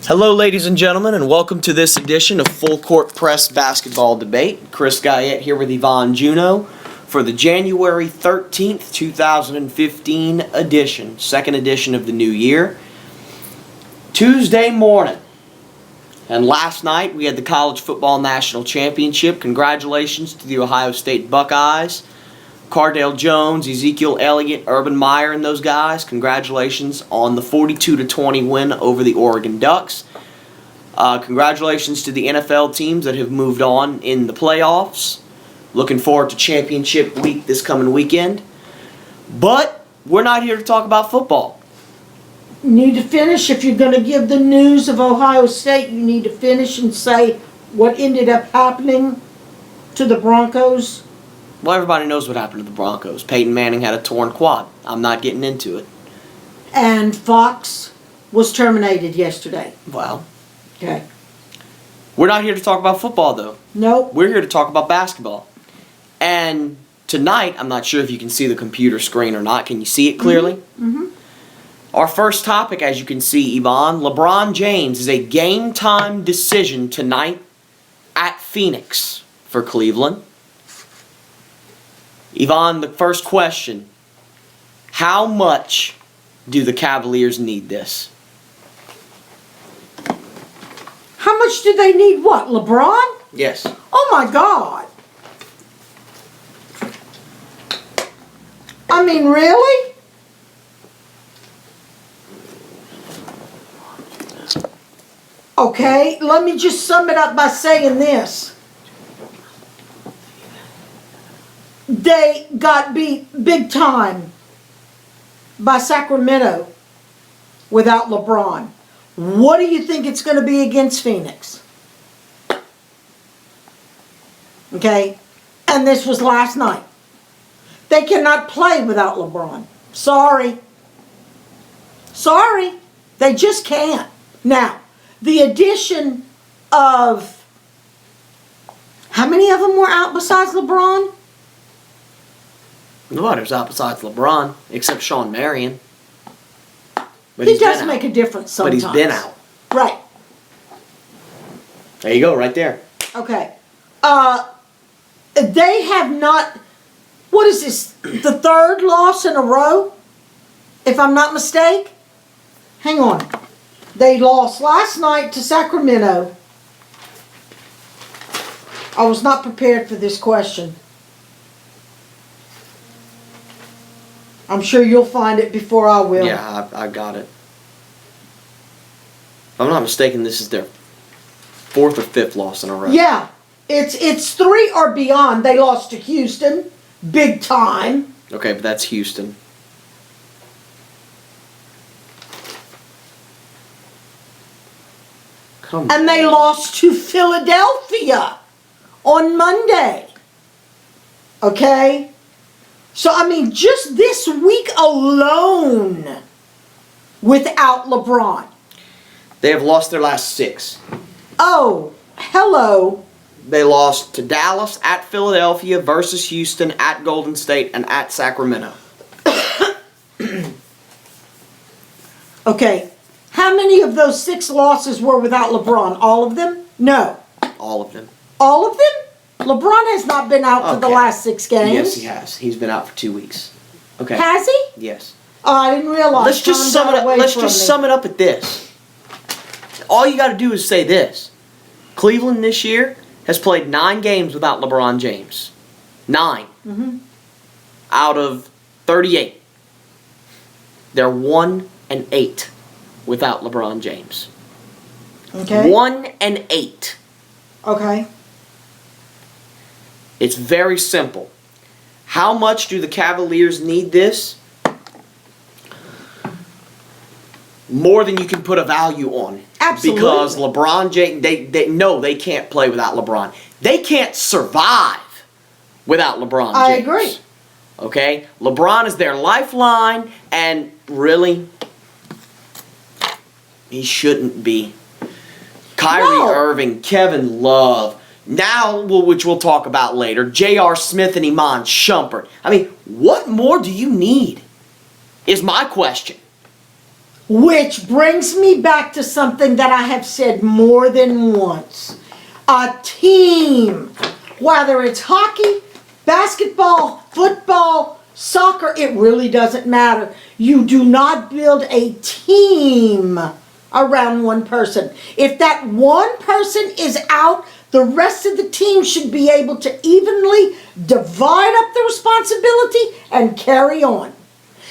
Hello, ladies and gentlemen, and welcome to this edition of Full Court Press Basketball Debate. Chris Guyette here with Yvonne Juno for the January 13th, 2015 edition, second edition of the new year. Tuesday morning, and last night we had the College Football National Championship. Congratulations to the Ohio State Buckeyes. Cardale Jones, Ezekiel Elliott, Urban Meyer, and those guys. Congratulations on the 42-20 win over the Oregon Ducks. Congratulations to the NFL teams that have moved on in the playoffs. Looking forward to championship week this coming weekend. But we're not here to talk about football. You need to finish. If you're going to give the news of Ohio State, you need to finish and say what ended up happening to the Broncos. Well, everybody knows what happened to the Broncos. Peyton Manning had a torn quad. I'm not getting into it. And Fox was terminated yesterday. Well, Okay. we're not here to talk about football, though. Nope. We're here to talk about basketball. And tonight, I'm not sure if you can see the computer screen or not. Can you see it clearly? Mm-hmm. Our first topic, as you can see, Yvonne, LeBron James is a game-time decision tonight at Phoenix for Cleveland. Yvonne, the first question, how much do the Cavaliers need this? How much do they need what? LeBron? Yes. Oh my God. I mean, really? Okay, let me just sum it up by saying this. They got beat big time by Sacramento without LeBron. What do you think it's going to be against Phoenix? Okay? And this was last night. They cannot play without LeBron. Sorry. Sorry. They just can't. Now, the addition of... How many of them were out besides LeBron? Nobody's out besides LeBron, except Sean Marion. But He does make a difference sometimes. But he's been out. Right. There you go, right there. Okay. They have not... What is this? The third loss in a row? If I'm not mistaken? Hang on. They lost last night to Sacramento. I was not prepared for this question. I'm sure you'll find it before I will. Yeah, I got it. If I'm not mistaken, this is their fourth or fifth loss in a row. Yeah. It's 3 or beyond. They lost to Houston. Big time. Okay, but that's Houston. Come And they on. lost to Philadelphia on Monday. Okay? So, I mean, just this week alone, without LeBron. They have lost their last 6. Oh, hello. They lost to Dallas, at Philadelphia, versus Houston, at Golden State, and at Sacramento. Okay. How many of those 6 losses were without LeBron? All of them? No. All of them. All of them? LeBron has not been out for the Okay. last 6 games. Yes, he has. He's been out for 2 weeks. Okay. Has he? Yes. Oh, I didn't realize. Let's just sum it up. Let's just sum it up at this. All you got to do is say this: Cleveland this year has played 9 games without LeBron James. 9 out of 38. They're 1-8 without LeBron James. Okay. 1-8. Okay. It's very simple. How much do the Cavaliers need this? More than you can put a value on. Absolutely. Because LeBron James, they can't play without LeBron. They can't survive without LeBron James. I agree. Okay? LeBron is their lifeline, and really, he shouldn't be. Kyrie No. Irving, Kevin Love, now, which we'll talk about later, J.R. Smith and Iman Shumpert. I mean, what more do you need? Is my question. Which brings me back to something that I have said more than once. A team, whether it's hockey, basketball, football, soccer, it really doesn't matter. You do not build a team around one person. If that one person is out, the rest of the team should be able to evenly divide up the responsibility and carry on.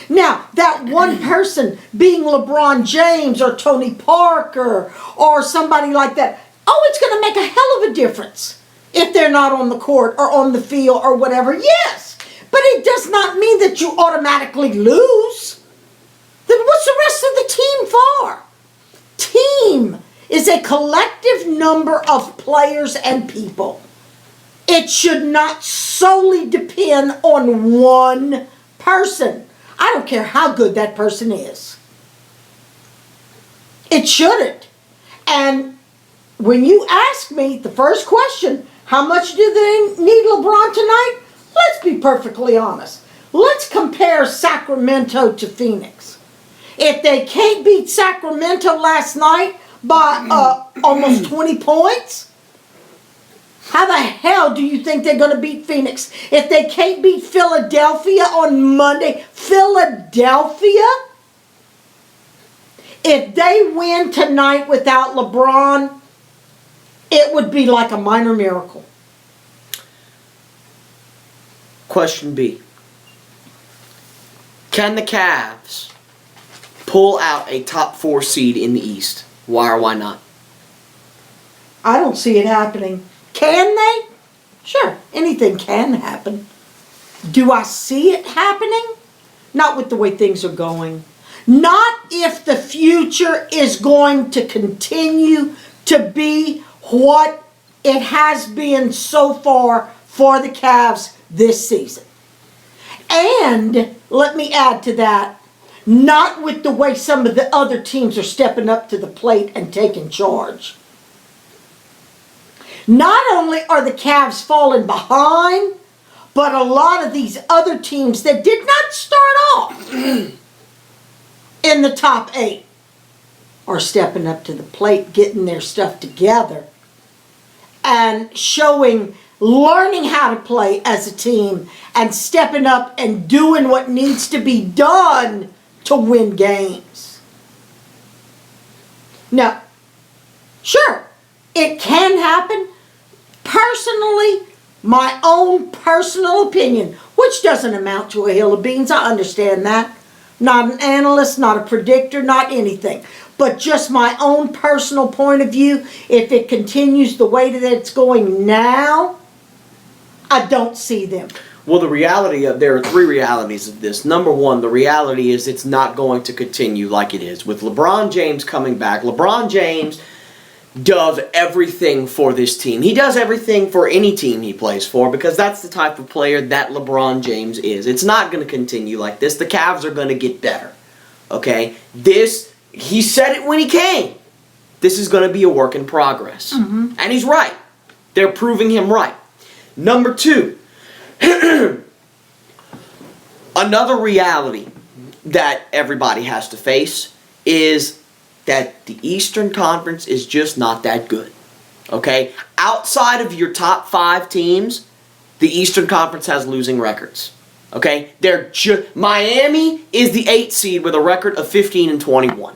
Now, that one person being LeBron James or Tony Parker or somebody like that, it's going to make a hell of a difference if they're not on the court or on the field or whatever. Yes, but it does not mean that you automatically lose. Then what's the rest of the team for? Team is a collective number of players and people. It should not solely depend on one person. I don't care how good that person is. It shouldn't. And when you ask me the first question, how much do they need LeBron tonight? Let's be perfectly honest. Let's compare Sacramento to Phoenix. If they can't beat Sacramento last night by almost 20 points, how the hell do you think they're going to beat Phoenix? If they can't beat Philadelphia on Monday, Philadelphia? If they win tonight without LeBron, it would be like a minor miracle. Question B. Can the Cavs pull out a top 4 seed in the East? Why or why not? I don't see it happening. Can they? Sure, anything can happen. Do I see it happening? Not with the way things are going. Not if the future is going to continue to be what it has been so far for the Cavs this season. And let me add to that, not with the way some of the other teams are stepping up to the plate and taking charge. Not only are the Cavs falling behind, but a lot of these other teams that did not start off in the top 8 are stepping up to the plate, getting their stuff together, and learning how to play as a team, and stepping up and doing what needs to be done to win games. Now, sure, it can happen. Personally, my own personal opinion, which doesn't amount to a hill of beans, I understand that. Not an analyst, not a predictor, not anything. But just my own personal point of view, if it continues the way that it's going now, I don't see them. Well, there are 3 realities of this. Number 1, the reality is it's not going to continue like it is. With LeBron James coming back, LeBron James does everything for this team. He does everything for any team he plays for because that's the type of player that LeBron James is. It's not going to continue like this. The Cavs are going to get better. Okay? He said it when he came. This is going to be a work in progress. Mm-hmm. And he's right. They're proving him right. Number 2, another reality that everybody has to face is that the Eastern Conference is just not that good. Okay? Outside of your top 5 teams, the Eastern Conference has losing records. Okay? Miami is the 8th seed with a record of 15-21.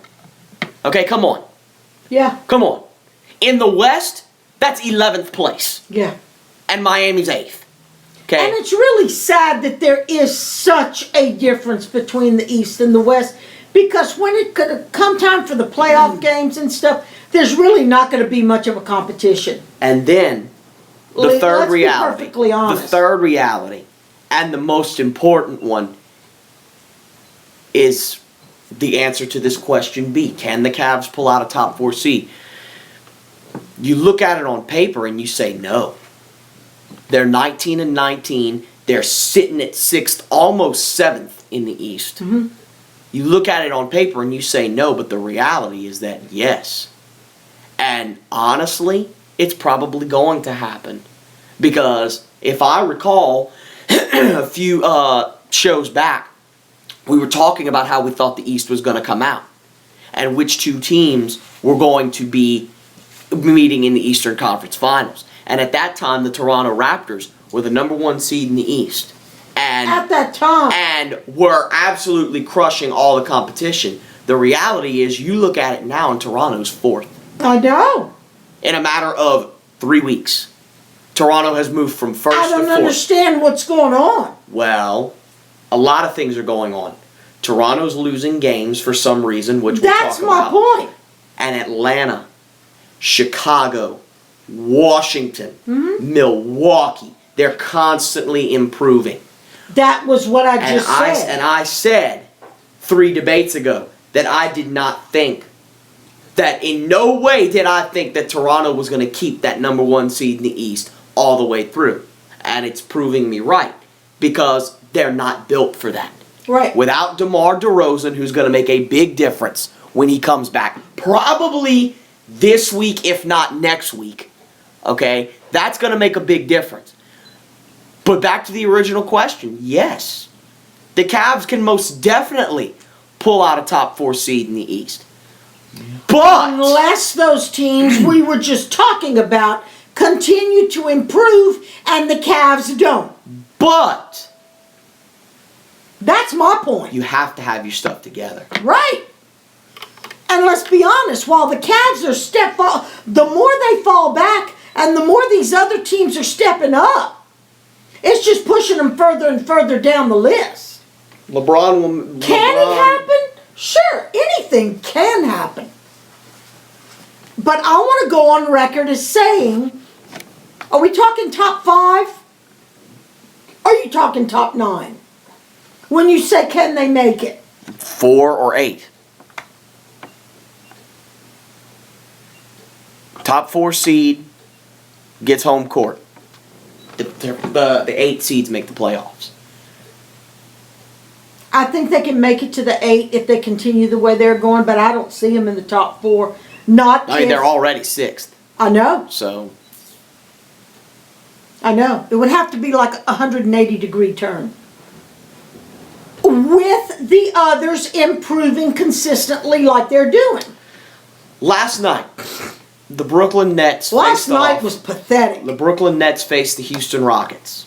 Okay, come on. Yeah. Come on. In the West, that's 11th place. Yeah. And Miami's 8th. Okay? And it's really sad that there is such a difference between the East and the West, because when it could come time for the playoff games and stuff, there's really not going to be much of a competition. And then, the third reality. Be perfectly honest. The third reality, and the most important one, is the answer to this question B. Can the Cavs pull out a top 4 seed? You look at it on paper and you say no. They're 19-19. They're sitting at 6th, almost 7th in the East. Mm-hmm. You look at it on paper and you say no, but the reality is that yes. And honestly, it's probably going to happen. Because if I recall a few shows back, we were talking about how we thought the East was going to come out. and which two teams were going to be meeting in the Eastern Conference Finals. And at that time, the Toronto Raptors were the number 1 seed in the East. And At that time. and were absolutely crushing all the competition. The reality is, you look at it now, and Toronto's 4th. I know. In a matter of 3 weeks, Toronto has moved from 1st I to don't 4th. understand what's going on. Well, a lot of things are going on. Toronto's losing games for some reason, which we'll That's talk my about. point. And Atlanta, Chicago, Washington, Milwaukee, they're constantly improving. That was what I And just said. I said 3 debates ago that I did not think that, in no way did I think that Toronto was going to keep that number 1 seed in the East all the way through. And it's proving me right, because they're not built for that. Right. Without DeMar DeRozan, who's going to make a big difference when he comes back, probably this week, if not next week, okay? That's going to make a big difference. But back to the original question, yes, the Cavs can most definitely pull out a top 4 seed in the East. But Unless those teams we were just talking about continue to improve and the Cavs don't. But That's my point. you have to have your stuff together. Right. And let's be honest, while the Cavs are the more they fall back and the more these other teams are stepping up, it's just pushing them further and further down the list. LeBron Can it happen? Sure, anything can happen. But I want to go on record as saying, are we talking top 5? Or are you talking top 9? When you say, can they make it? 4 or 8. Top 4 seed gets home court. The 8 seeds make the playoffs. I think they can make it to the 8 if they continue the way they're going, but I don't see them in the top 4. Not I mean, if- they're already 6th. I know. So, I know. It would have to be like a 180-degree turn. With the others improving consistently like they're doing. last night, the Brooklyn Nets Last faced night off. was pathetic. The Brooklyn Nets faced the Houston Rockets.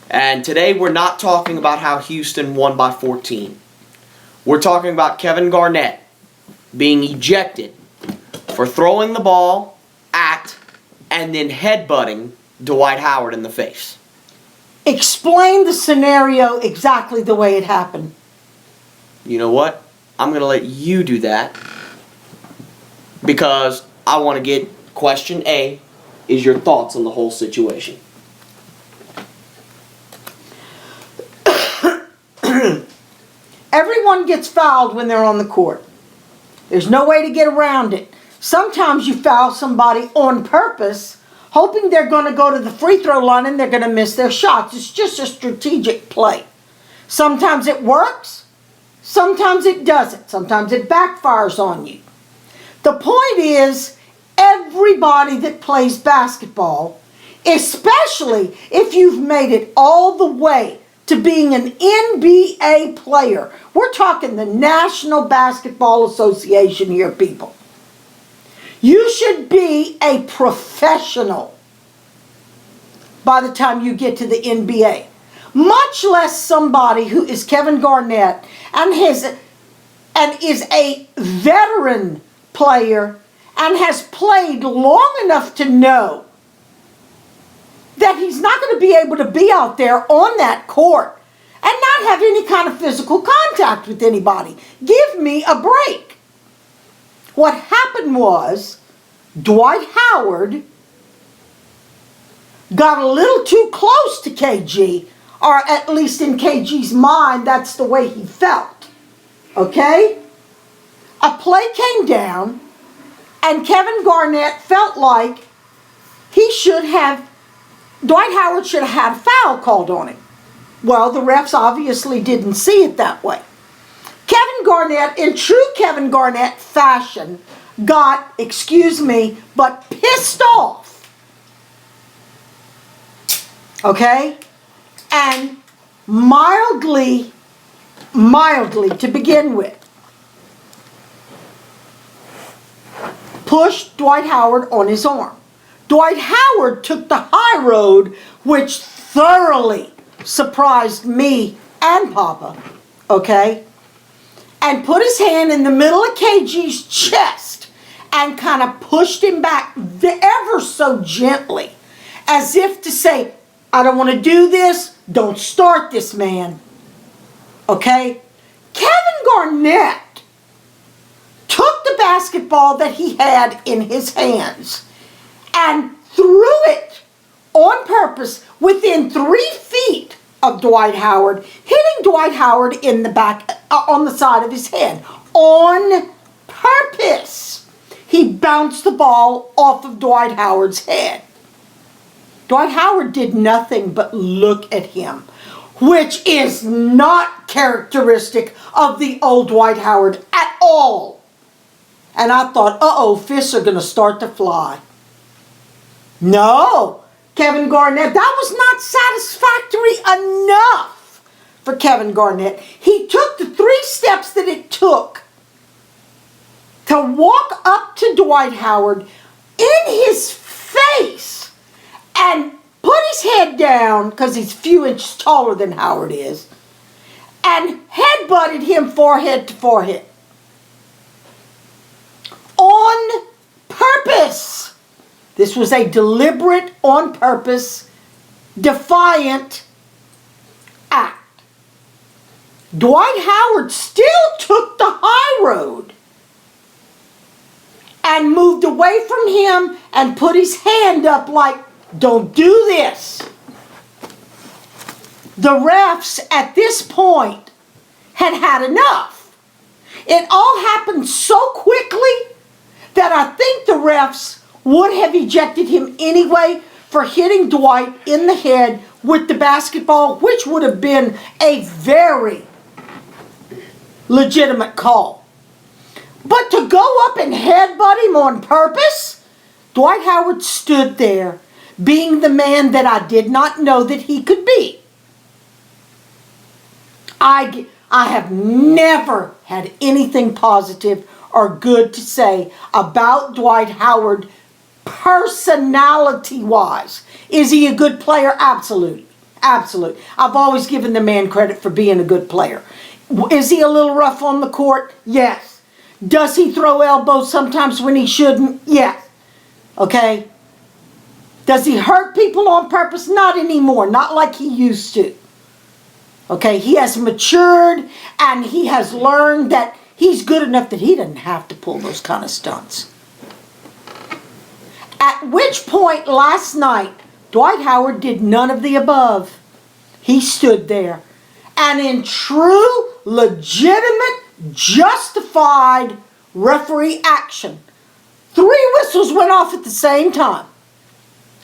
And today we're not talking about how Houston won by 14. We're talking about Kevin Garnett being ejected for throwing the ball at and then headbutting Dwight Howard in the face. Explain the scenario exactly the way it happened. You know what? I'm going to let you do that because I want to get question A is your thoughts on the whole situation. Everyone gets fouled when they're on the court. There's no way to get around it. Sometimes you foul somebody on purpose, hoping they're going to go to the free throw line and they're going to miss their shots. It's just a strategic play. Sometimes it works, sometimes it doesn't. Sometimes it backfires on you. The point is, everybody that plays basketball, especially if you've made it all the way to being an NBA player, we're talking the National Basketball Association here, people. You should be a professional by the time you get to the NBA. Much less somebody who is Kevin Garnett and is a veteran player and has played long enough to know that he's not going to be able to be out there on that court and not have any kind of physical contact with anybody. Give me a break. What happened was Dwight Howard got a little too close to KG, or at least in KG's mind, that's the way he felt. Okay? A play came down, and Kevin Garnett felt like Dwight Howard should have had a foul called on him. Well, the refs obviously didn't see it that way. Kevin Garnett, in true Kevin Garnett fashion, got, excuse me, but pissed off. Okay? And mildly to begin with, pushed Dwight Howard on his arm. Dwight Howard took the high road, which thoroughly surprised me and Papa, okay? And put his hand in the middle of KG's chest and kind of pushed him back ever so gently, as if to say, I don't want to do this, don't start this, man. Okay? Kevin Garnett took the basketball that he had in his hands and threw it on purpose within 3 feet of Dwight Howard, hitting Dwight Howard in the back, on the side of his head, on purpose. He bounced the ball off of Dwight Howard's head. Dwight Howard did nothing but look at him, which is not characteristic of the old Dwight Howard at all. And I thought, uh-oh, fists are going to start to fly. No, Kevin Garnett, that was not satisfactory enough for Kevin Garnett. He took the 3 steps that it took to walk up to Dwight Howard in his face and put his head down, because he's a few inches taller than Howard is, and headbutted him forehead to forehead. On purpose. This was a deliberate, on purpose, defiant act. Dwight Howard still took the high road and moved away from him and put his hand up like, don't do this. The refs at this point had had enough. It all happened so quickly that I think the refs would have ejected him anyway for hitting Dwight in the head with the basketball, which would have been a very legitimate call. But to go up and headbutt him on purpose, Dwight Howard stood there, being the man that I did not know that he could be. I have never had anything positive or good to say about Dwight Howard personality-wise. Is he a good player? Absolutely. Absolutely. I've always given the man credit for being a good player. Is he a little rough on the court? Yes. Does he throw elbows sometimes when he shouldn't? Yes. Okay? Does he hurt people on purpose? Not anymore. Not like he used to. Okay? He has matured and he has learned that he's good enough that he doesn't have to pull those kind of stunts. At which point last night, Dwight Howard did none of the above. He stood there. And in true, legitimate, justified referee action, 3 whistles went off at the same time.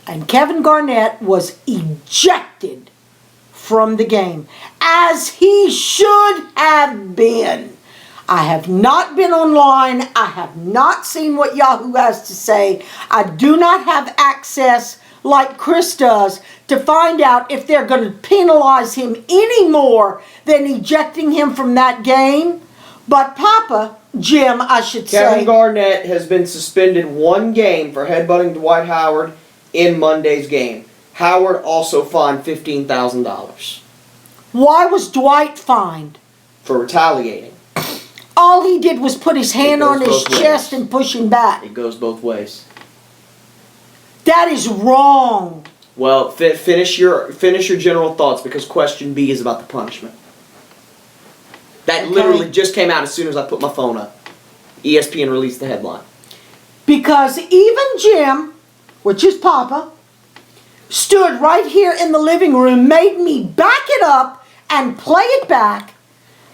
And Kevin Garnett was ejected from the game, as he should have been. I have not been online. I have not seen what Yahoo has to say. I do not have access like Chris does to find out if they're going to penalize him any more than ejecting him from that game. But Papa, Jim, I should say. Kevin Garnett has been suspended 1 game for headbutting Dwight Howard in Monday's game. Howard also fined $15,000. Why was Dwight fined? For retaliating. All he did was put his hand on his both ways. chest and push him back. It goes both ways. That is wrong. Well, finish your general thoughts, because question B is about the punishment. That Okay. literally just came out as soon as I put my phone up. ESPN released the headline. Because even Jim, which is Papa, stood right here in the living room, made me back it up and play it back,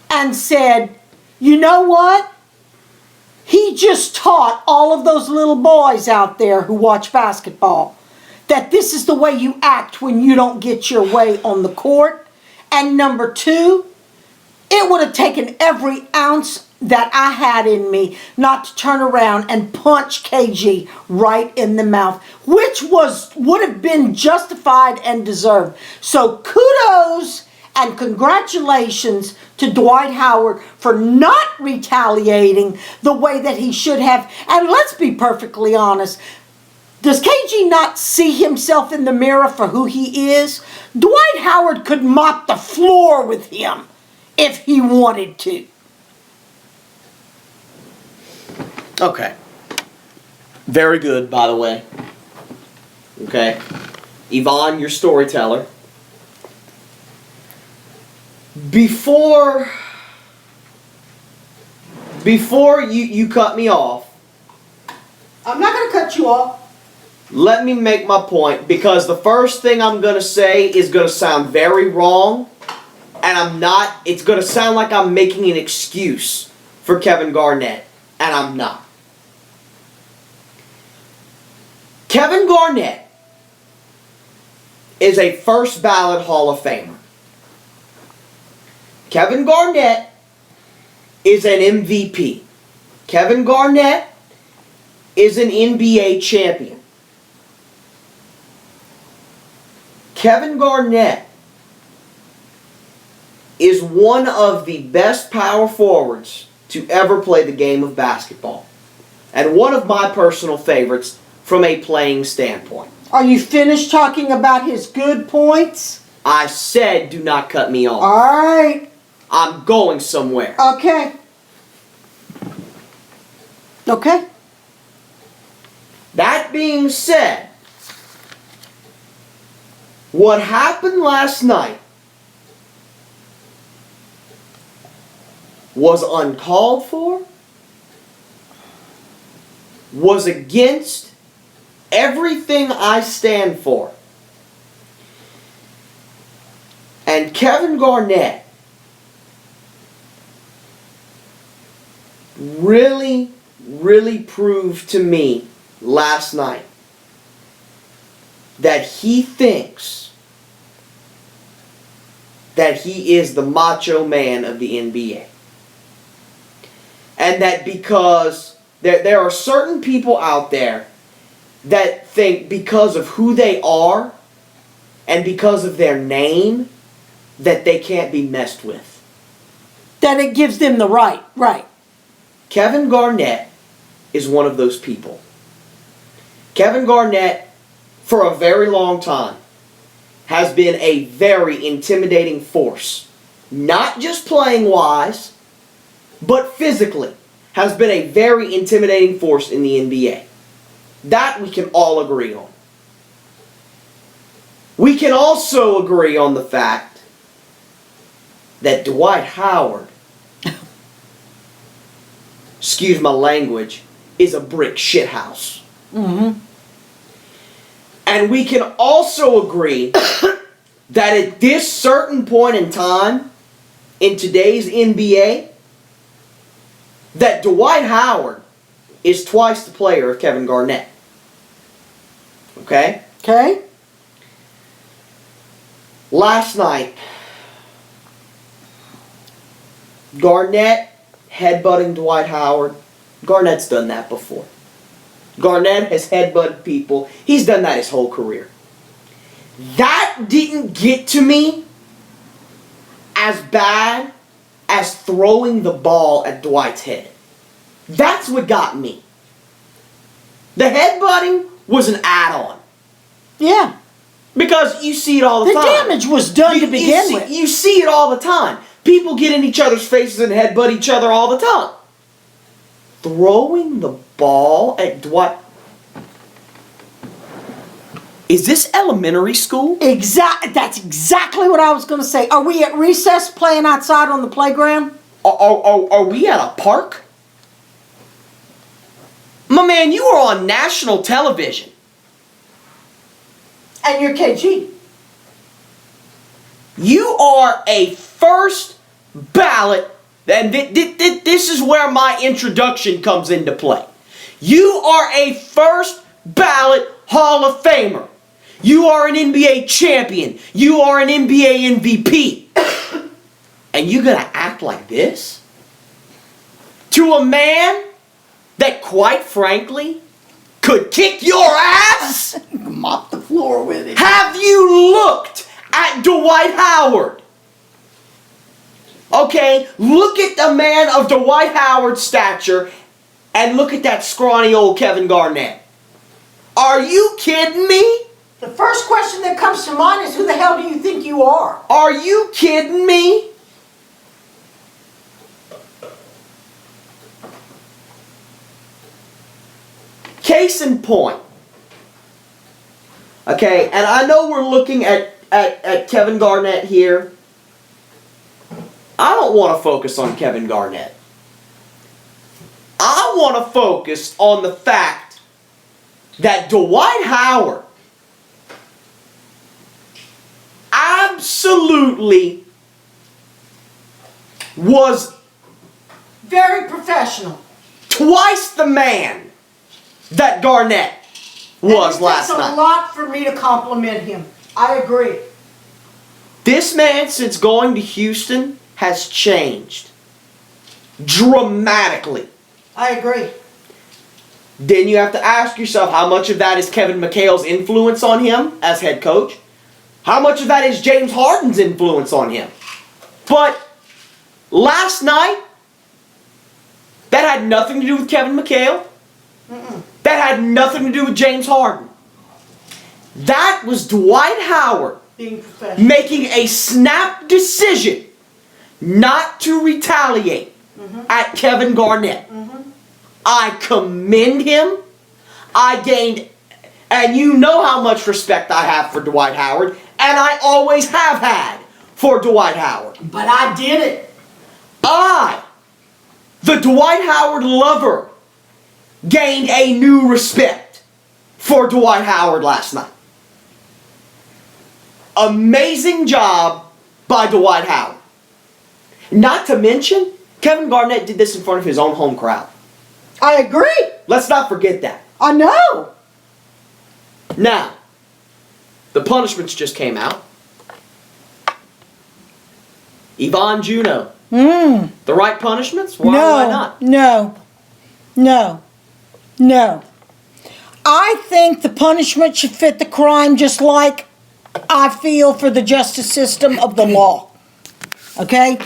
and said, you know what? He just taught all of those little boys out there who watch basketball that this is the way you act when you don't get your way on the court. And number 2, it would have taken every ounce that I had in me not to turn around and punch KG right in the mouth, which would have been justified and deserved. So kudos And congratulations to Dwight Howard for not retaliating the way that he should have. And let's be perfectly honest. Does KG not see himself in the mirror for who he is? Dwight Howard could mop the floor with him if he wanted to. Okay. Very good, by the way. Okay. Yvonne, your storyteller. Before you cut me off, I'm not going to cut you off. let me make my point, because the first thing I'm going to say is going to sound very wrong, and I'm not. It's going to sound like I'm making an excuse for Kevin Garnett, and I'm not. Kevin Garnett is a first ballot Hall of Famer. Kevin Garnett is an MVP. Kevin Garnett is an NBA champion. Kevin Garnett is one of the best power forwards to ever play the game of basketball, and one of my personal favorites from a playing standpoint. Are you finished talking about his good points? I said do not cut me off. All right. I'm going somewhere. Okay. Okay. That being said, what happened last night was uncalled for, was against everything I stand for. And Kevin Garnett really proved to me last night that he thinks that he is the macho man of the NBA. And that because there are certain people out there that think because of who they are and because of their name that they can't be messed with. That it gives them the right. Right. Kevin Garnett is one of those people. Kevin Garnett, for a very long time, has been a very intimidating force. Not just playing wise, but physically has been a very intimidating force in the NBA. That we can all agree on. We can also agree on the fact that Dwight Howard, excuse my language, is a brick shithouse. Mm-hmm. And we can also agree that at this certain point in time in today's NBA, that Dwight Howard is twice the player of Kevin Garnett. Okay? Okay. Last night, Garnett headbutting Dwight Howard. Garnett's done that before. Garnett has headbutted people. He's done that his whole career. That didn't get to me as bad as throwing the ball at Dwight's head. That's what got me. The headbutting was an add-on. Yeah. Because you see it all the time. The damage was done to begin with. You see it all the time. People get in each other's faces and headbutt each other all the time. Throwing the ball at Dwight. Is this elementary school? That's exactly what I was going to say. Are we at recess playing outside on the playground? Are we at a park? My man, you are on national television. And you're KG. You are a first ballot, and this is where my introduction comes into play. You are a first ballot Hall of Famer. You are an NBA champion. You are an NBA MVP. And you're going to act like this? To a man that, quite frankly, could kick your ass? Mop the floor with it. Have you looked at Dwight Howard? Okay, look at the man of Dwight Howard's stature and look at that scrawny old Kevin Garnett. Are you kidding me? The first question that comes to mind is, who the hell do you think you are? Are you kidding me? Case in point. Okay, and I know we're looking at Kevin Garnett here. I don't want to focus on Kevin Garnett. I want to focus on the fact that Dwight Howard absolutely was Very professional. twice the man that Garnett was last It takes a night. lot for me to compliment him. I agree. This man, since going to Houston, has changed dramatically. I agree. Then you have to ask yourself, how much of that is Kevin McHale's influence on him as head coach? How much of that is James Harden's influence on him? But last night, that had nothing to do with Kevin McHale. That had nothing to do with James Harden. That was Dwight Howard Being professional. making a snap decision not to retaliate at Kevin Garnett. I commend him. I gained, and you know how much respect I have for Dwight Howard, and I always have had for Dwight Howard. But I did it. I, the Dwight Howard lover, gained a new respect for Dwight Howard last night. Amazing job by Dwight Howard. Not to mention, Kevin Garnett did this in front of his own home crowd. I agree. Let's not forget that. I know. Now, the punishments just came out. Yvonne Juno. The right punishments? Why not? No. I think the punishment should fit the crime, just like I feel for the justice system of the law. Okay?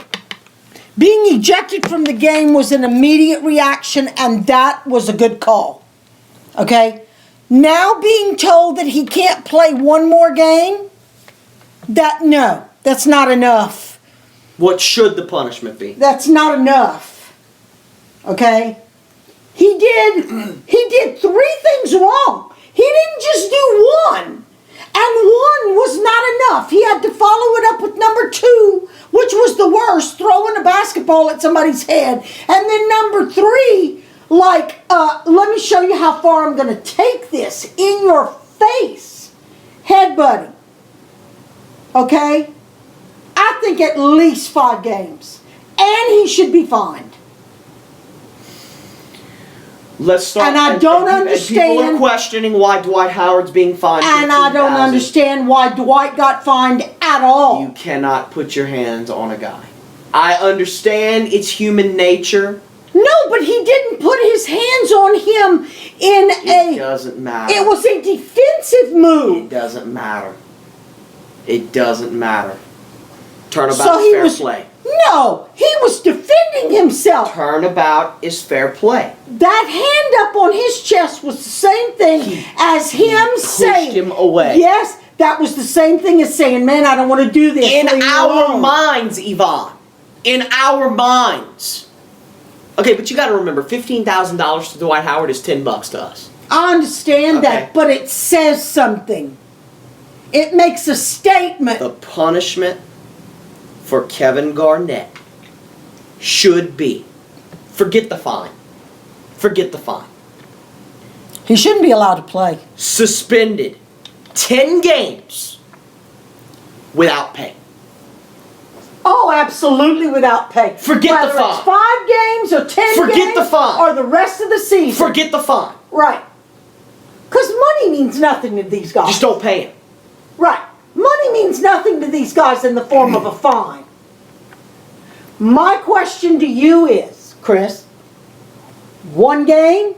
Being ejected from the game was an immediate reaction, and that was a good call. Okay? Now being told that he can't play one more game, that's not enough. What should the punishment be? That's not enough. Okay? He did 3 things wrong. He didn't just do one. And one was not enough. He had to follow it up with number 2, which was the worst, throwing a basketball at somebody's head. And then number 3, let me show you how far I'm going to take this. In your face. Headbutting. Okay? I think at least 5 games. And he should be fined. Let's start. And I don't and people are understand. questioning why Dwight Howard's being fined. And I don't $15,000. understand why Dwight got fined at all. You cannot put your hands on a guy. I understand it's human nature. No, but he didn't put his hands on him in It doesn't matter. It was a defensive It move. doesn't matter. It doesn't matter. Turnabout's So he fair was play. No, he was defending himself. Turnabout is fair play. That hand up on his chest was the same thing as him saying. Pushed him away. Yes, that was the same thing as saying, "Man, I don't want to do this." In Leave me our alone." minds, Yvonne. In our minds. Okay, but you got to remember, $15,000 to Dwight Howard is $10 to us. I understand Okay. that, but it says something. It makes a statement. The punishment for Kevin Garnett should be, forget the fine. Forget the fine. He shouldn't be allowed to play. Suspended 10 games without pay. Oh, absolutely without pay. Forget the Whether fine. it's 5 games or 10 Forget games the fine. or the rest of the season. Forget the fine. Right. Because money means nothing to these guys. Just don't pay him. Right. Money means nothing to these guys in the form of a fine. My question to you is, Chris, 1 game?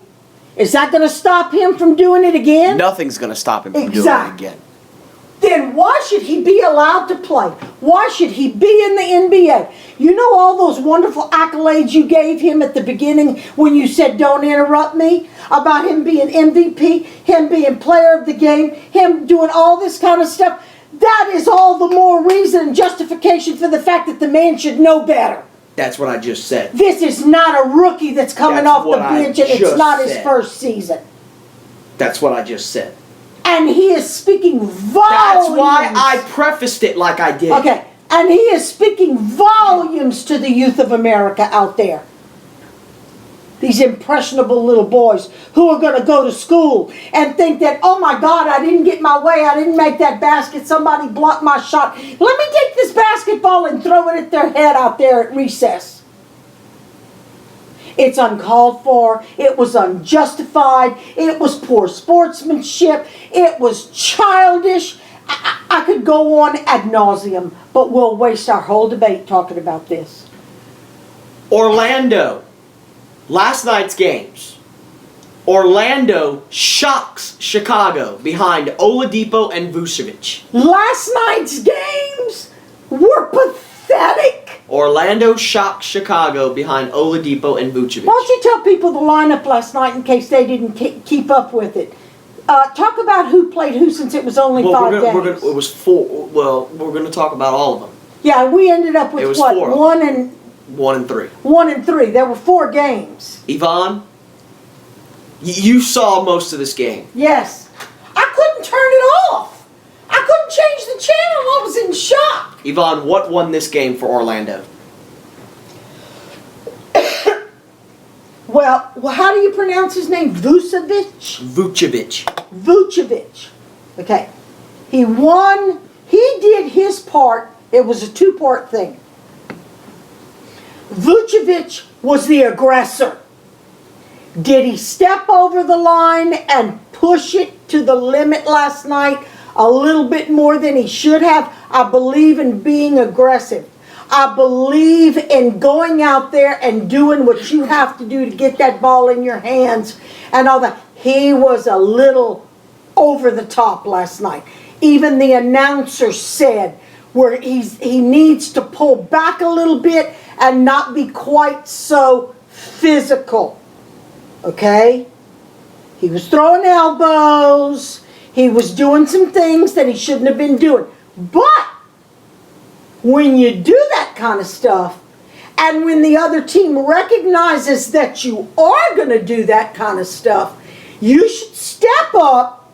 Is that going to stop him from doing it again? Nothing's going to stop him from Exactly. doing it again. Then And why should he be allowed to play? Why should he be in the NBA? You know all those wonderful accolades you gave him at the beginning when you said, don't interrupt me, about him being MVP, him being player of the game, him doing all this kind of stuff? That is all the more reason and justification for the fact that the man should know better. That's what I just said. This is not a rookie that's coming That's off the what I bench and it's just not his said. first season. That's what I just said. And he is speaking volumes. That's why I prefaced it like I did. Okay, and he is speaking volumes to the youth of America out there. These impressionable little boys who are going to go to school and think that, oh my God, I didn't get my way, I didn't make that basket, somebody blocked my shot. Let me take this basketball and throw it at their head out there at recess. It's uncalled for, it was unjustified, it was poor sportsmanship, it was childish. I could go on ad nauseum, but we'll waste our whole debate talking about this. Orlando. Last night's games. Orlando shocks Chicago behind Oladipo and Vucevic. Last night's games were pathetic. Orlando shocks Chicago behind Oladipo and Vucevic. Why don't you tell people the lineup last night in case they didn't keep up with it? Talk about who played who since it was only 5 games. It was 4. Well, we're going to talk about all of them. Yeah, we ended up with It was what? 4 of them. 1 and 1 and 3. 1 and 3. There were 4 games. Yvonne, you saw most of this game. Yes. I couldn't turn it off. I couldn't change the channel. I was in shock. Yvonne, what won this game for Orlando? Well, how do you pronounce his name? Vucevic? Vucevic. Vucevic. Okay. He won. He did his part. It was a 2-part thing. Vucevic was the aggressor. Did he step over the line and push it to the limit last night a little bit more than he should have? I believe in being aggressive. I believe in going out there and doing what you have to do to get that ball in your hands and all that. He was a little over the top last night. Even the announcer said where he needs to pull back a little bit and not be quite so physical. Okay? He was throwing elbows. He was doing some things that he shouldn't have been doing. But when you do that kind of stuff, and when the other team recognizes that you are going to do that kind of stuff, you should step up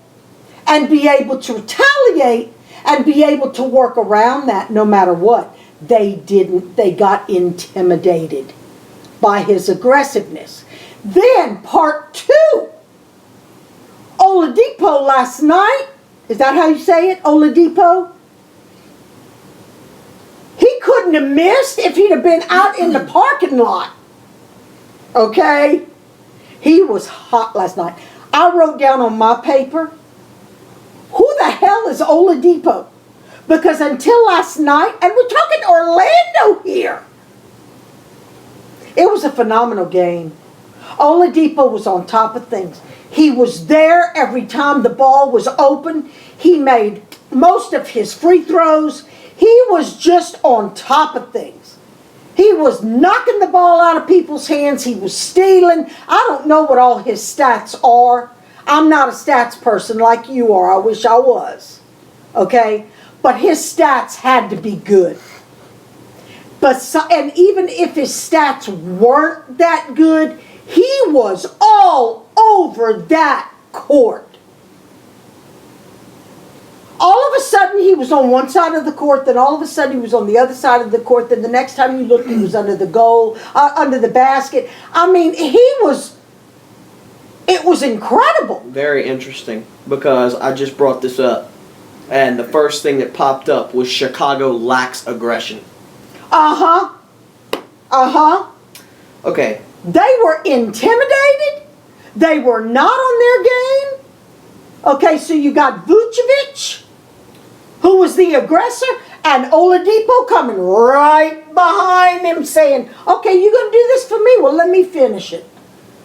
and be able to retaliate and be able to work around that no matter what. They didn't. They got intimidated by his aggressiveness. Then part 2. Oladipo last night. Is that how you say it? Oladipo? He couldn't have missed if he'd have been out in the parking lot. Okay? He was hot last night. I wrote down on my paper, who the hell is Oladipo? Because until last night, and we're talking Orlando here, it was a phenomenal game. Oladipo was on top of things. He was there every time the ball was open. He made most of his free throws. He was just on top of things. He was knocking the ball out of people's hands. He was stealing. I don't know what all his stats are. I'm not a stats person like you are. I wish I was. Okay? But his stats had to be good. And even if his stats weren't that good, he was all over that court. All of a sudden he was on one side of the court, then all of a sudden he was on the other side of the court, then the next time you looked he was under the goal, under the basket. I mean, it was incredible. Very interesting, because I just brought this up, and the first thing that popped up was Chicago lacks aggression. Uh-huh. Uh-huh. Okay. They were intimidated. They were not on their game. Okay, so you got Vucevic, who was the aggressor, and Oladipo coming right behind him saying, okay, you're going to do this for me? Well, let me finish it.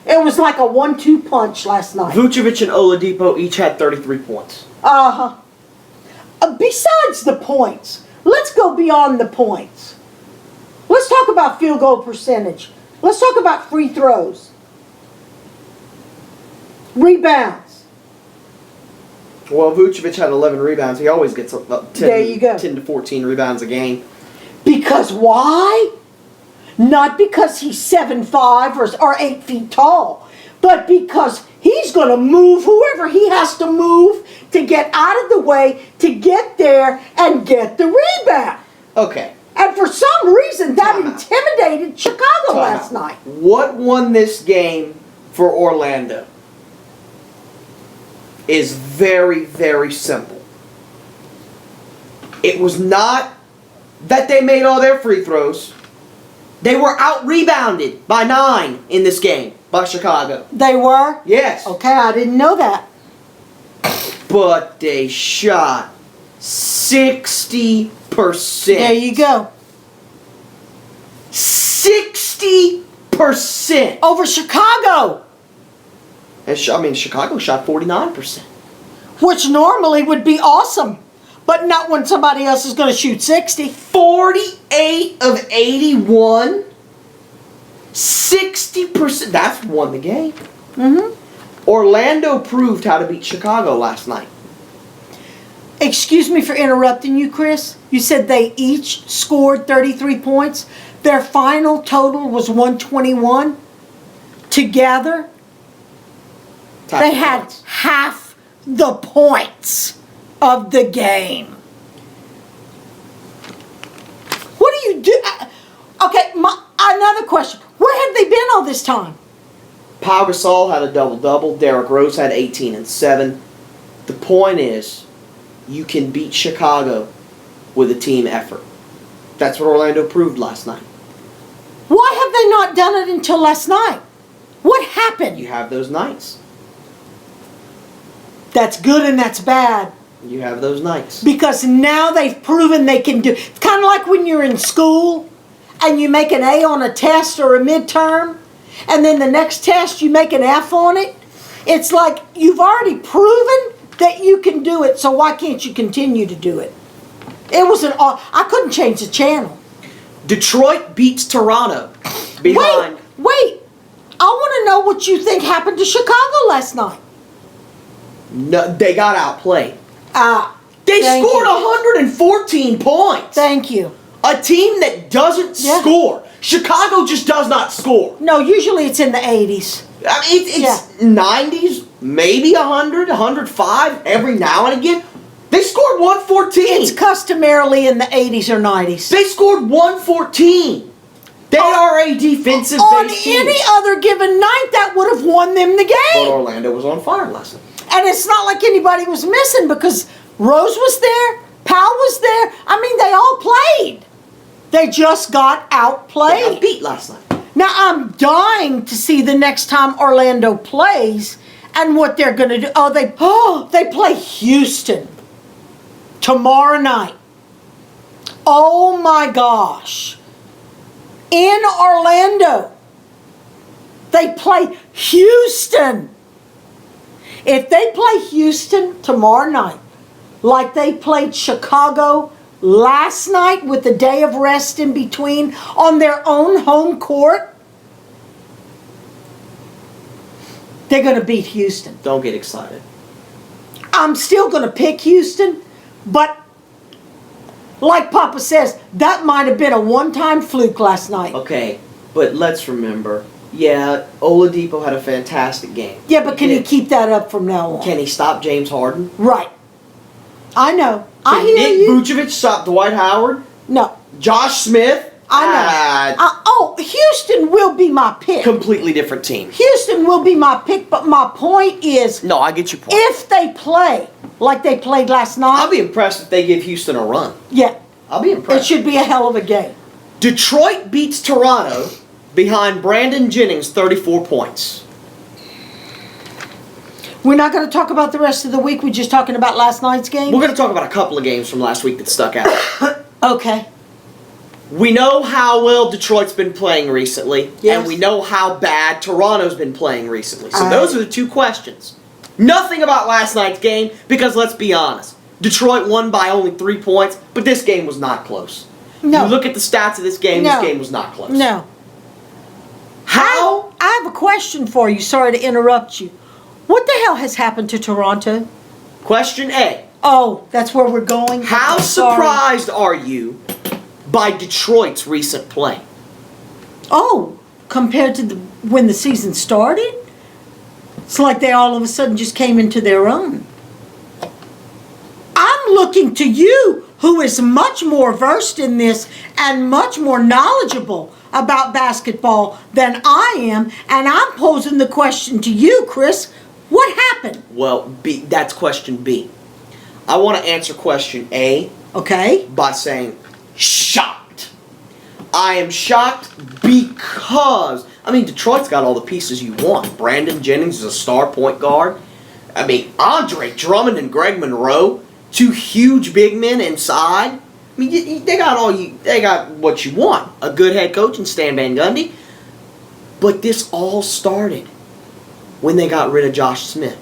It was like a 1-2 punch last night. Vucevic and Oladipo each had 33 points. Uh-huh. Besides the points, let's go beyond the points. Let's talk about field goal percentage. Let's talk about free throws. Rebounds. Well, Vucevic had 11 rebounds. He always gets about 10, There you go. 10 to 14 rebounds a game. Because why? Not because he's 7'5" or 8 feet tall, but because he's going to move whoever he has to move to get out of the way to get there and get the rebound. Okay. And for some reason, that Time out. intimidated Chicago Time last out. night. What won this game for Orlando is very, very simple. It was not that they made all their free throws. They were out-rebounded by 9 in this game by Chicago. They were? Yes. Okay, I didn't know that. But they shot 60%. There you go. 60%. Over Chicago, And Chicago shot 49%. which normally would be awesome, but not when somebody else is going to shoot 60. 48 of 81. 60%. That's won the game. Mm-hmm. Orlando proved how to beat Chicago last night. Excuse me for interrupting you, Chris. You said they each scored 33 points. Their final total was 121. Together, they had half the points of the game. What do you do? Okay, another question. Where have they been all this time? Pau Gasol had a double-double. Derrick Rose had 18 and 7. The point is, you can beat Chicago with a team effort. That's what Orlando proved last night. Why have they not done it until last night? What happened? You have those nights. That's good and that's bad. You have those nights. Because now they've proven they can do. It's kind of like when you're in school and you make an A on a test or a midterm, and then the next test you make an F on it. It's like you've already proven that you can do it, so why can't you continue to do it? It was I couldn't change the channel. Detroit beats Toronto. Behind. Wait. I want to know what you think happened to Chicago last night. No, they got outplayed. They Thank scored you. 114 points. Thank you. A team that doesn't Yeah. score. Chicago just does not score. No, usually it's in the 80s. I mean, it's 90s, maybe 100, 105 every now and again. They scored 114. It's customarily in the 80s or 90s. They scored 114. They are a defensive On based team. any other given night, that would have won them the But game. Orlando was on fire last night. And it's not like anybody was missing because Rose was there, Powell was there. I mean, they all played. They just got They got outplayed. beat last night. Now, I'm dying to see the next time Orlando plays and what they're going to do. They play Houston tomorrow night. Oh my gosh. In Orlando. They play Houston. If they play Houston tomorrow night, like they played Chicago last night with the day of rest in between on their own home court, they're going to beat Houston. Don't get excited. I'm still going to pick Houston, but like Papa says, that might have been a one-time fluke last night. Okay, but let's remember, Oladipo had a fantastic game. Yeah, but can he did. keep that up from now on? Can he stop James Harden? Right. I know. I Can hear Nick you. Vucevic stop Dwight Howard? No, Josh Smith? I know. Houston will be my pick. Completely different team. Houston will be my pick, but my point is, No, I get your point. if they play like they played last night, I'll be impressed if they give Houston a run. yeah, I'll be it impressed. should be a hell of a game. Detroit beats Toronto behind Brandon Jennings 34 points. We're not going to talk about the rest of the week. We're just talking about last night's game. We're going to talk about a couple of games from last week that stuck out. Okay. We know how well Detroit's been playing recently, Yes. and we know how bad Toronto's been playing recently. So Aye. those are the two questions. Nothing about last night's game, because let's be honest, Detroit won by only 3 points, but this game was not close. No. You look at the stats of this game was not close. No. How? I have a question for you. Sorry to interrupt you. What the hell has happened to Toronto? Question A. Oh, that's where we're going? How Okay, sorry. surprised are you by Detroit's recent play? Oh, compared to when the season started? It's like they all of a sudden just came into their own. I'm looking to you, who is much more versed in this and much more knowledgeable about basketball than I am, and I'm posing the question to you, Chris. What happened? Well, B, that's question B. I want to answer question A Okay? by saying shocked. I am shocked because, Detroit's got all the pieces you want. Brandon Jennings is a star point guard. Andre Drummond and Greg Monroe, two huge big men inside. They got what you want. A good head coach in Stan Van Gundy. But this all started when they got rid of Josh Smith.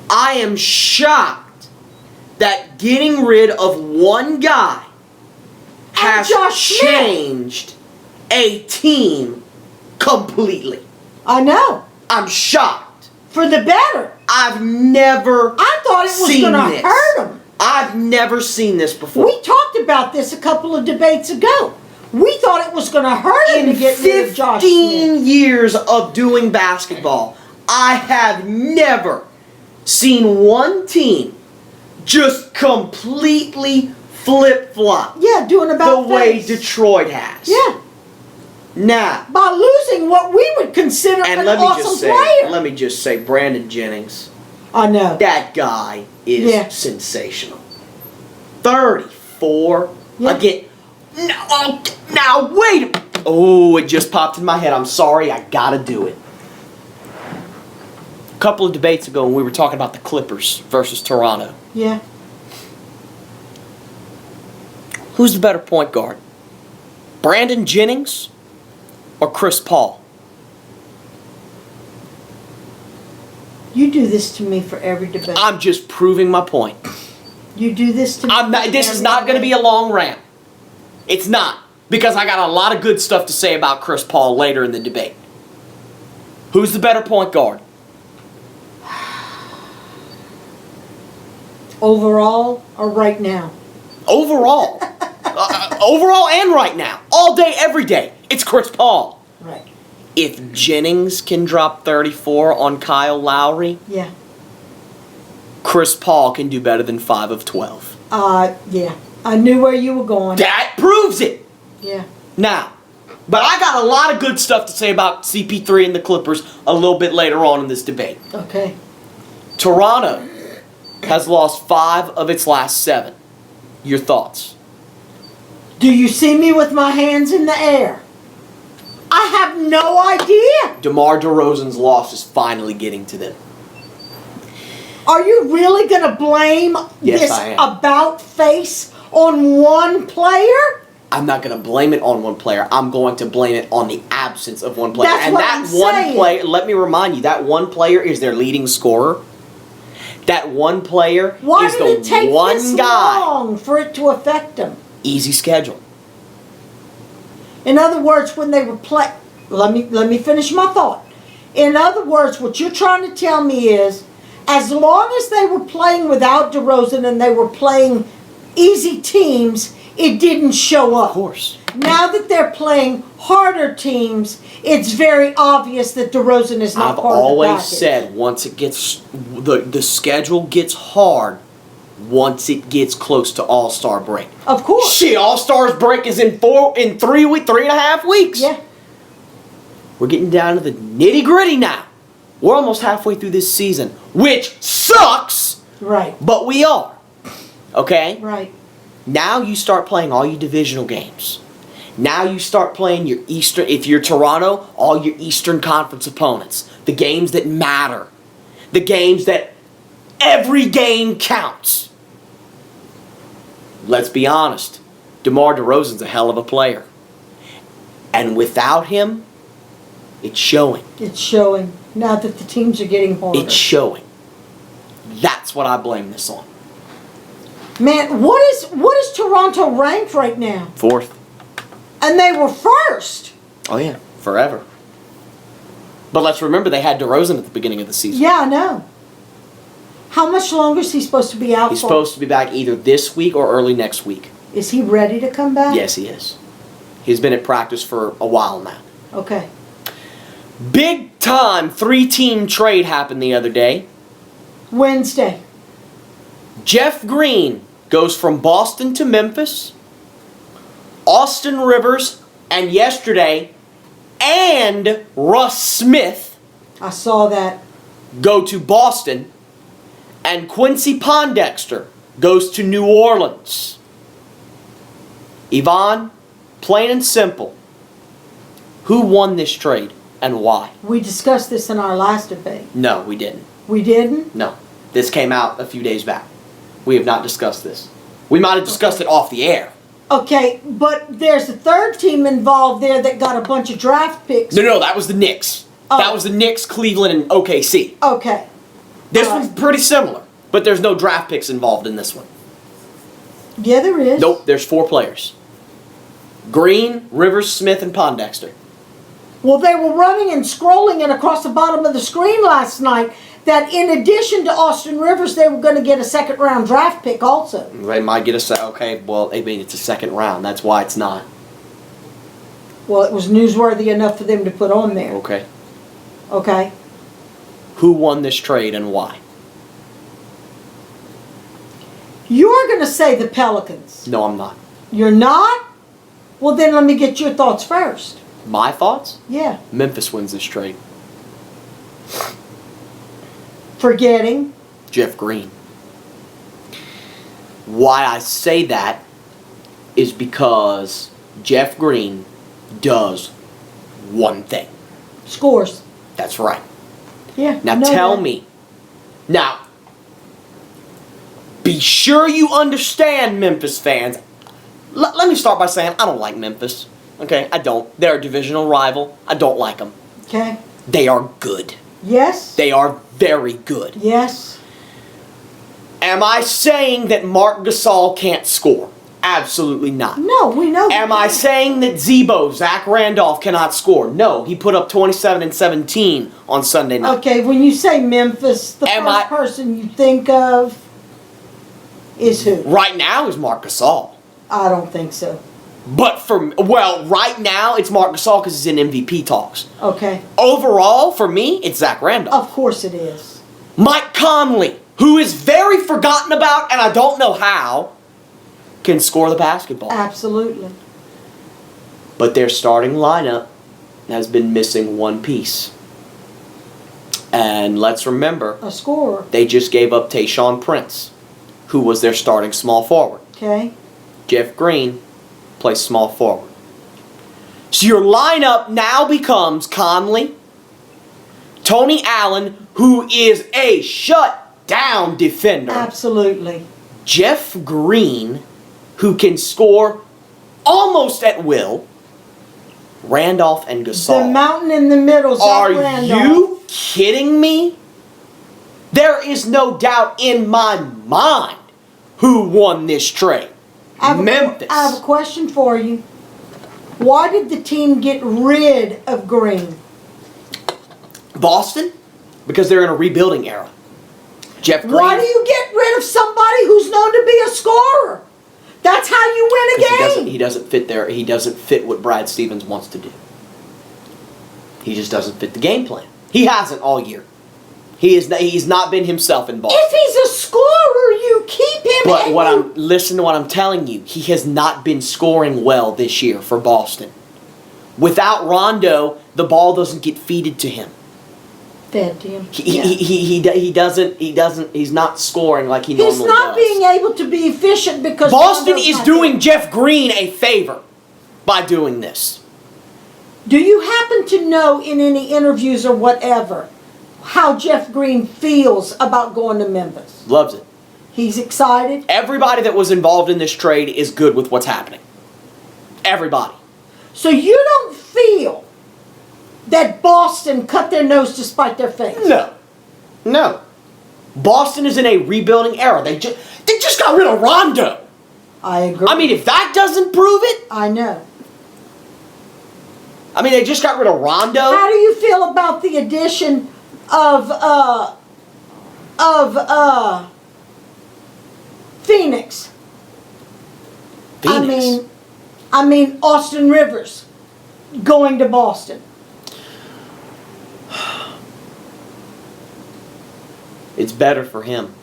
I am shocked that getting rid of one guy has Josh Smith. changed a team completely. I know. I'm shocked. For the better. I've never I thought it was seen going to this. hurt them. I've never seen this before. We talked about this a couple of debates ago. We thought it was going to hurt him In to get rid of Josh Smith. 15 years of doing basketball, I have never seen one team just completely flip-flop Yeah, doing about the way face. Detroit has. Yeah, Now, by losing what we would consider and an let me awesome just say, Brandon Jennings, I know. that guy is Yeah. sensational. 34 Yeah. again. Now wait. Oh, it just popped in my head. I'm sorry. I gotta do it. A couple of debates ago, when we were talking about the Clippers versus Toronto, Yeah. who's the better point guard? Brandon Jennings or Chris Paul? You do this to me for every debate. I'm just proving my point. You do this to me. I'm not. This is not going to be a long rant. It's not, because I got a lot of good stuff to say about Chris Paul later in the debate. Who's the better point guard? Overall or right now? Overall. Overall and right now. All day, every day. It's Chris Paul. Right. If Jennings can drop 34 on Kyle Lowry, Yeah. Chris Paul can do better than 5 of 12. Yeah. I knew where you were going. That proves it. Yeah. Now, but I got a lot of good stuff to say about CP3 and the Clippers a little bit later on in this debate. Okay. Toronto has lost 5 of its last 7. Your thoughts? Do you see me with my hands in the air? I have no idea. DeMar DeRozan's loss is finally getting to them. Are you really going to blame Yes, this I am. about face on one player? I'm not going to blame it on one player. I'm going to blame it on the absence of one player. That's and what that I'm one saying. player, let me remind you, that one player is their leading scorer. That one player Why is did it the take one this guy. long for it to affect them? Easy schedule. In other words, when they were let me finish my thought. In other words, what you're trying to tell me is, as long as they were playing without DeRozan and they were playing easy teams, it didn't show up. Of course. Now that they're playing harder teams, it's very obvious that DeRozan is not I've part of the always package. said once it gets the schedule gets hard once it gets close to All-Star break. Of course. Shit, All-Stars break is in 3.5 weeks. Yeah. We're getting down to the nitty-gritty now. We're almost halfway through this season, which sucks, Right. but we are. Okay? Right. Now you start playing all your divisional games. Now you start playing your Eastern, if you're Toronto, all your Eastern Conference opponents. The games that matter. The games that every game counts. Let's be honest. DeMar DeRozan's a hell of a player. And without him, it's showing. It's showing now that the teams are getting harder. It's showing. That's what I blame this on. Man, what is Toronto ranked right now? 4th. And they were first. Oh yeah, forever. But let's remember they had DeRozan at the beginning of the season. Yeah, I know. How much longer is he supposed to be out He's for? supposed to be back either this week or early next week. Is he ready to come back? Yes, he is. He's been at practice for a while now. Okay. Big time 3-team trade happened the other day. Wednesday. Jeff Green goes from Boston to Memphis. Austin Rivers, and yesterday, and Russ Smith I saw that. go to Boston. And Quincy Pondexter goes to New Orleans. Yvonne, plain and simple, who won this trade and why? We discussed this in our last debate. No, we didn't. We didn't? No. This came out a few days back. We have not discussed this. We might have discussed it off the air. Okay, but there's a third team involved there that got a bunch of draft picks. No, that was the Knicks. Oh. That was the Knicks, Cleveland, and OKC. Okay. This All right. one's pretty similar, but there's no draft picks involved in this one. Yeah, there is. Nope, there's 4 players. Green, Rivers, Smith, and Pondexter. Well, they were running and scrolling it across the bottom of the screen last night that in addition to Austin Rivers, they were going to get a second round draft pick also. They might get okay, well, I mean, it's a second round. That's why it's not. Well, it was newsworthy enough for them to put on there. Okay. Okay. Who won this trade and why? You're going to say the Pelicans. No, I'm not. You're not? Well, then let me get your thoughts first. My thoughts? Yeah. Memphis wins this trade. Forgetting. Jeff Green. Why I say that is because Jeff Green does one thing. Scores. That's right. Yeah. Now I know tell that. me. Now, be sure you understand, Memphis fans. Let me start by saying I don't like Memphis. Okay, I don't. They're a divisional rival. I don't like them. Okay. They are good. Yes. They are very good. Yes. Am I saying that Mark Gasol can't score? Absolutely not. No, we know. Am I saying that Zach Randolph cannot score? No, he put up 27 and 17 on Sunday night. Okay, when you say Memphis, the Am first I- person you think of is who? Right now is Mark Gasol. I don't think so. But right now it's Mark Gasol because he's in MVP talks. Okay. Overall, for me, it's Zach Randolph. Of course it is. Mike Conley, who is very forgotten about, and I don't know how, can score the basketball. Absolutely. But their starting lineup has been missing one piece. And let's remember, A scorer. they just gave up Tayshaun Prince, who was their starting small forward. Okay. Jeff Green plays small forward. So your lineup now becomes Conley, Tony Allen, who is a shutdown defender, Absolutely. Jeff Green, who can score almost at will, Randolph and Gasol. The mountain in the middle, Zach Are Randolph. you kidding me? There is no doubt in my mind who won this trade. Memphis. I have a question for you. Why did the team get rid of Green? Boston? Because they're in a rebuilding era. Jeff Green. Why do you get rid of somebody who's known to be a scorer? That's how you win a 'Cause game. he doesn't fit there. He doesn't fit what Brad Stevens wants to do. He just doesn't fit the game plan. He hasn't all year. He's not been himself in Boston. If he's a scorer, you keep him. But and listen to what I'm telling you. He has not been scoring well this year for Boston. Without Rondo, the ball doesn't get feeded to him. Fed to him. He doesn't. He's not scoring like he He's normally not does. being able to be efficient because Boston Rondo's is not doing there. Jeff Green a favor by doing this. Do you happen to know in any interviews or whatever how Jeff Green feels about going to Memphis? Loves it. He's excited. Everybody that was involved in this trade is good with what's happening. Everybody. So you don't feel that Boston cut their nose to spite their face? No. Boston is in a rebuilding era. They just got rid of Rondo. I agree. I mean, if that doesn't prove it, I know. I mean, they just got rid of Rondo. How do you feel about the addition of Phoenix? Phoenix. I mean Austin Rivers going to Boston. It's better for him.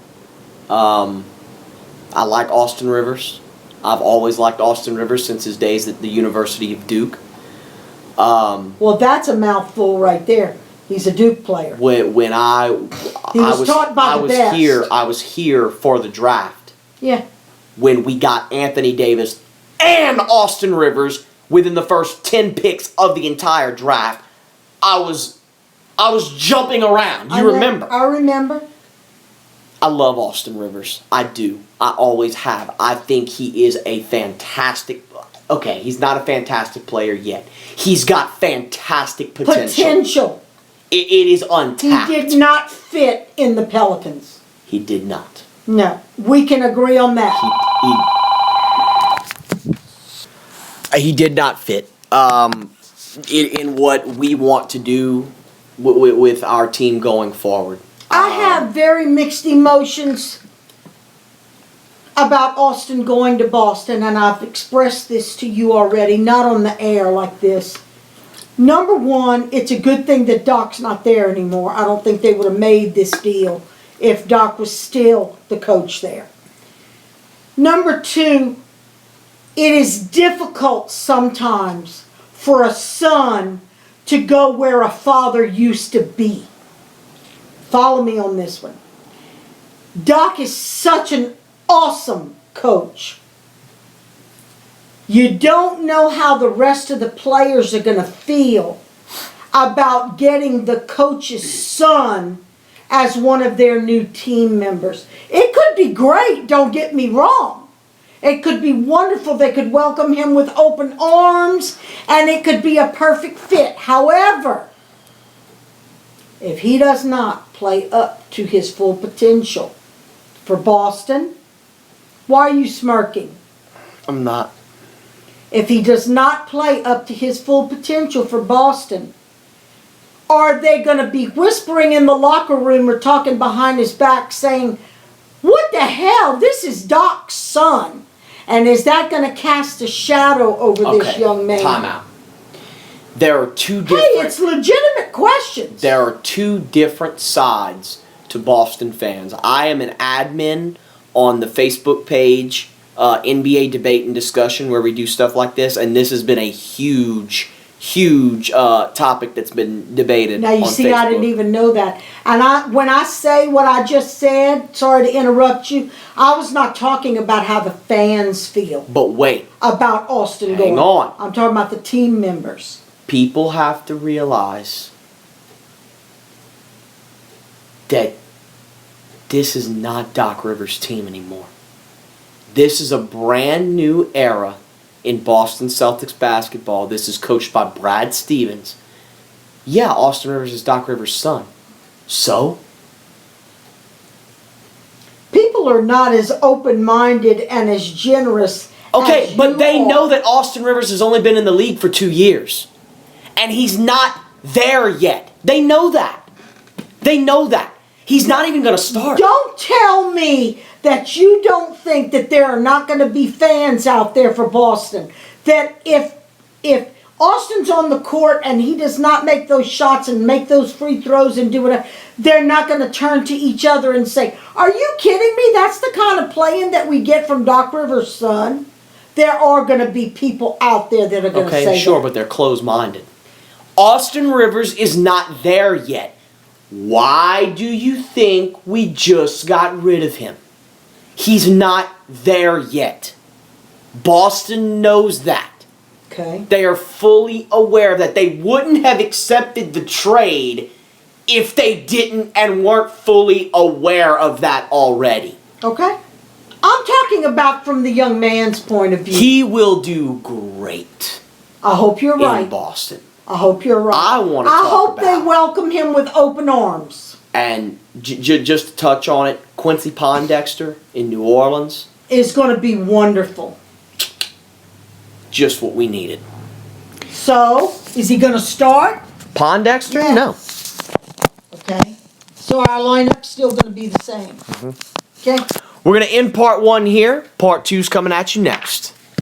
I like Austin Rivers. I've always liked Austin Rivers since his days at the University of Duke. Well, that's a mouthful right there. He's a Duke player. When I was taught by the best. I was here for the draft Yeah. when we got Anthony Davis and Austin Rivers within the first 10 picks of the entire draft. I was jumping around. You remember? I remember. I love Austin Rivers. I do. I always have. I think he is a fantastic... Okay, he's not a fantastic player yet. He's got fantastic potential. It is untapped. He did not fit in the Pelicans. He did not. No. We can agree on that. He did not fit in what we want to do with our team going forward. I have very mixed emotions about Austin going to Boston, and I've expressed this to you already, not on the air like this. Number one, it's a good thing that Doc's not there anymore. I don't think they would have made this deal if Doc was still the coach there. Number two, it is difficult sometimes for a son to go where a father used to be. Follow me on this one. Doc is such an awesome coach. You don't know how the rest of the players are going to feel about getting the coach's son as one of their new team members. It could be great, don't get me wrong. It could be wonderful. They could welcome him with open arms, and it could be a perfect fit. However, if he does not play up to his full potential for Boston, why are you smirking? I'm not. If he does not play up to his full potential for Boston, are they going to be whispering in the locker room or talking behind his back saying, what the hell, this is Doc's son? And is that going to cast a shadow over this young man? Time out. There are two different... Hey, it's legitimate questions. There are two different sides to Boston fans. I am an admin on the Facebook page, NBA Debate and Discussion, where we do stuff like this, and this has been a huge topic that's been debated now you on see, Facebook. I didn't even know that. And when I say what I just said, sorry to interrupt you, I was not talking about how the fans feel But wait, about Austin hang going. on. I'm talking about the team members. People have to realize that this is not Doc Rivers' team anymore. This is a brand new era in Boston Celtics basketball. This is coached by Brad Stevens. Yeah, Austin Rivers is Doc Rivers' son. So? People are not as open-minded and as generous Okay, as but you they are. know that Austin Rivers has only been in the league for 2 years. And he's not there yet. They know that. They know that. He's not even going to start. Don't tell me that you don't think that there are not going to be fans out there for Boston. That if Austin's on the court and he does not make those shots and make those free throws and do whatever, they're not going to turn to each other and say, are you kidding me? That's the kind of playing that we get from Doc Rivers' son. There are going to be people out there that are going to say Okay, sure, that. but they're closed-minded. Austin Rivers is not there yet. Why do you think we just got rid of him? He's not there yet. Boston knows that. Okay. They are fully aware that they wouldn't have accepted the trade if they didn't and weren't fully aware of that already. Okay. I'm talking about from the young man's point of view. He will do great I hope you're right. in Boston. I hope you're right. I wanna I talk hope they about- welcome him with open arms. And just to touch on it, Quincy Pondexter in New Orleans, Is going to be wonderful. just what we needed. So, is he going to start? Pondexter? Yeah. No. Okay. So our lineup's still going to be the same. Okay. We're going to end part 1 here. Part 2's coming at you next.